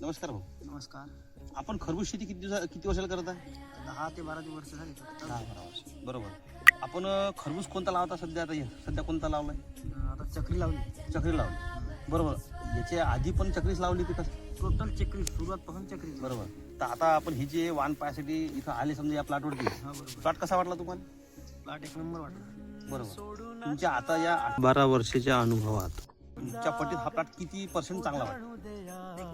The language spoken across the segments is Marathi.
नमस्कार भाऊ. नमस्कार. आपण खरबूज शेती किती वर्षाला करत आहे? 10 ते 12 वर्ष झाली. 10-12 वर्ष. बरोबर. आपण खरबूज कोणता लावता सध्या? सध्या कोणता लावलाय? आता चक्री लावली. चक्री लावली. बरोबर. याच्या आधी पण चक्रीच लावली की कसं? टोटल चक्री, सुरुवातपासून चक्री. बरोबर. तर आता आपण ही जे वाण पायासाठी इथं आले समजा या प्लॉटवरती, हा बरोबर. प्लॉट कसा वाटला तुम्हाला? प्लॉट एक नंबर वाटला. बरोबर. तुमच्या आता या 12 वर्षाच्या अनुभवात तुमच्या पट्टीत हा प्लॉट किती % चांगला वाटतो?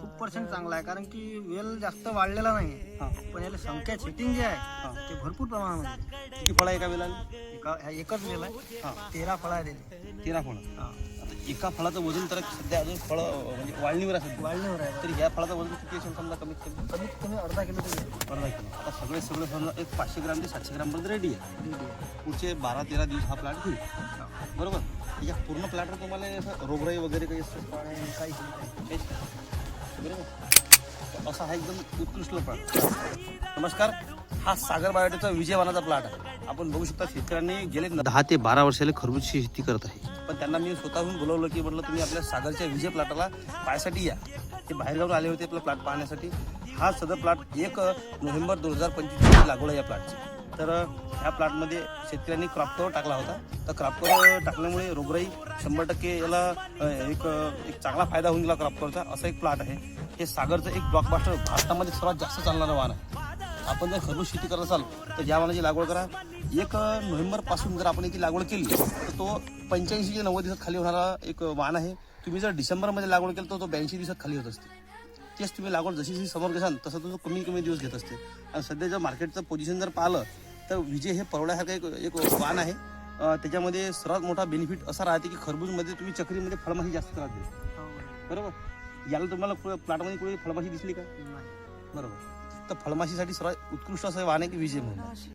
खूप पर्सेंट चांगला आहे, कारण की वेल जास्त वाढलेला नाही. हां पण याला संख्या सेटिंग जे आहे हां. ते भरपूर प्रमाणामध्ये. किती फळं एका वेळेला? एकच वेल आहे. हां 13 फळं आहे त्याची. 13 फळं. हां. आता एका फळाचं वजन तर सध्या अजून फळं म्हणजे वाढणीवर असेल. वाढल्यावर आहे. तर ह्या फळाचं वजन किती असेल समजा? कमीत कमी कमीत कमी अर्धा किलो तरी आहे. अर्धा किलो. आता सगळे समजा एक 500 ग्राम ते 700 ग्रामपर्यंत रेडी आहे. पुढचे 12-13 दिवस हा प्लॉट घेईल. बरोबर. या पूर्ण प्लॉटवर तुम्हाला असं रोगराई वगैरे काही असतं? काहीच नाही. काहीच नाही. बरोबर. असा हा एकदम उत्कृष्ट प्लॉट. नमस्कार. हा सागर बायोटेकचा विजयवानाचा प्लॉट आहे. आपण बघू शकता शेतकऱ्यांनी गेले 10 ते 12 वर्षाला खरबूजची शेती करत आहे. पण त्यांना मी स्वतःहून बोलवलं की म्हटलं तुम्ही आपल्या सागरच्या विजय प्लॉटला पाहण्यासाठी या. ते बाहेरगावून आले होते आपला प्लॉट पाहण्यासाठी. हा सदर प्लॉट 1 नोव्हेंबर 2025 लागवड आहे या प्लॉटची. तर ह्या प्लॉटमध्ये शेतकऱ्यांनी क्रॉप कव्हर टाकला होता. तर क्रॉप कव्हर टाकल्यामुळे रोगराई 100% याला एक चांगला फायदा होऊन गेला क्रॉप कव्हरचा. असा एक प्लॉट आहे. हे सागरचं एक ब्लॉकबास्टर भारतामध्ये सर्वात जास्त चालणारं वाहन आहे. आपण जर खरबूज शेती करत असाल तर या वाहनाची लागवड करा. 1 नोव्हेंबरपासून जर आपण याची लागवड केली तर तो 85 ते 90 दिवसात खाली होणारा एक वाहन आहे. तुम्ही जर डिसेंबरमध्ये लागवड केली तर तो 82 दिवसात खाली होत असते. तेच तुम्ही लागवड जशी समोर घेसाल तसं तो कमी दिवस घेत असते. आणि सध्या जर मार्केटचं पोझिशन जर पाहिलं तर विजय हे परवड्यासारखं एक वाहन आहे. त्याच्यामध्ये सर्वात मोठा बेनिफिट असा राहते की खरबूजमध्ये तुम्ही चक्रीमध्ये फळमाशी जास्त त्रास देते. बरोबर. याला तुम्हाला प्लॉटमध्ये कुठे फळमाशी दिसली का? नाही. बरोबर. तर फळमाशीसाठी सर्वात उत्कृष्ट असं वाहन आहे की विजय म्हणून.